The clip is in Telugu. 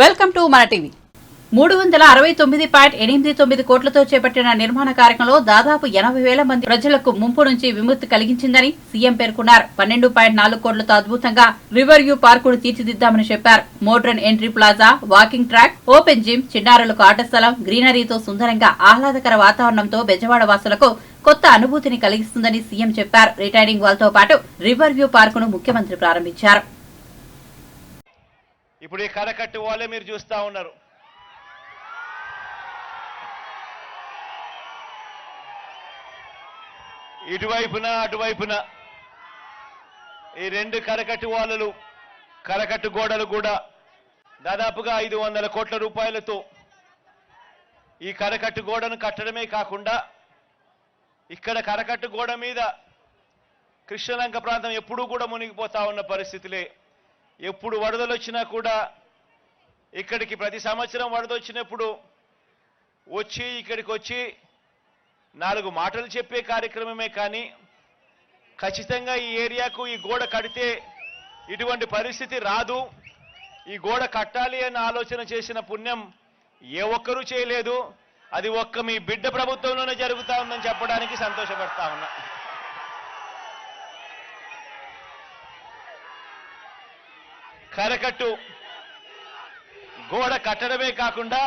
వెల్కమ్ టు మన టీవీ. 369.89 కోట్లతో చేపట్టిన నిర్మాణ కార్యక్రమంలో దాదాపు 80,000 మంది ప్రజలకు ముంపు నుంచి విముక్తి కలిగించిందని సీఎం పేర్కొన్నారు. 12.4 కోట్లతో అద్భుతంగా రివర్ వ్యూ పార్కును తీర్చిదిద్దామని చెప్పారు. Modern entry plaza, walking track, open gym, చిన్నారులకు ఆట స్థలం, గ్రీనరీతో సుందరంగా ఆహ్లాదకర వాతావరణంతో బెజవాడ వాసులకు కొత్త అనుభూతిని కలిగిస్తుందని సీఎం చెప్పారు. రిటైనింగ్ వాల్ తో పాటు రివర్ వ్యూ పార్కును ముఖ్యమంత్రి ప్రారంభించారు. ఇప్పుడు ఈ కరకట్టు వాళ్ళే మీరు చూస్తా ఉన్నారు. ఇటువైపున అటువైపున ఈ రెండు కరకట్టు వాళ్ళలు, కరకట్టు గోడలు కూడా దాదాపుగా 500 కోట్ల రూపాయలతో ఈ కరకట్టు గోడను కట్టడమే కాకుండా ఇక్కడ కరకట్టు గోడ మీద కృష్ణలంక ప్రాంతం ఎప్పుడూ కూడా మునిగిపోతా ఉన్న పరిస్థితులే. ఎప్పుడు వరదలు వచ్చినా కూడా ఇక్కడికి ప్రతి సంవత్సరం వరద వచ్చినప్పుడు వచ్చి ఇక్కడికి వచ్చి 4 మాటలు చెప్పే కార్యక్రమమే కానీ ఖచ్చితంగా ఈ ఏరియాకు ఈ గోడ కడితే ఇటువంటి పరిస్థితి రాదు, ఈ గోడ కట్టాలి అన్న ఆలోచన చేసిన పుణ్యం ఏ ఒక్కరూ చేయలేదు. అది ఒక్క మీ బిడ్డ ప్రభుత్వంలోనే జరుగుతా ఉందని చెప్పడానికి సంతోషపడతా ఉన్నా. కరకట్టు గోడ కట్టడమే కాకుండా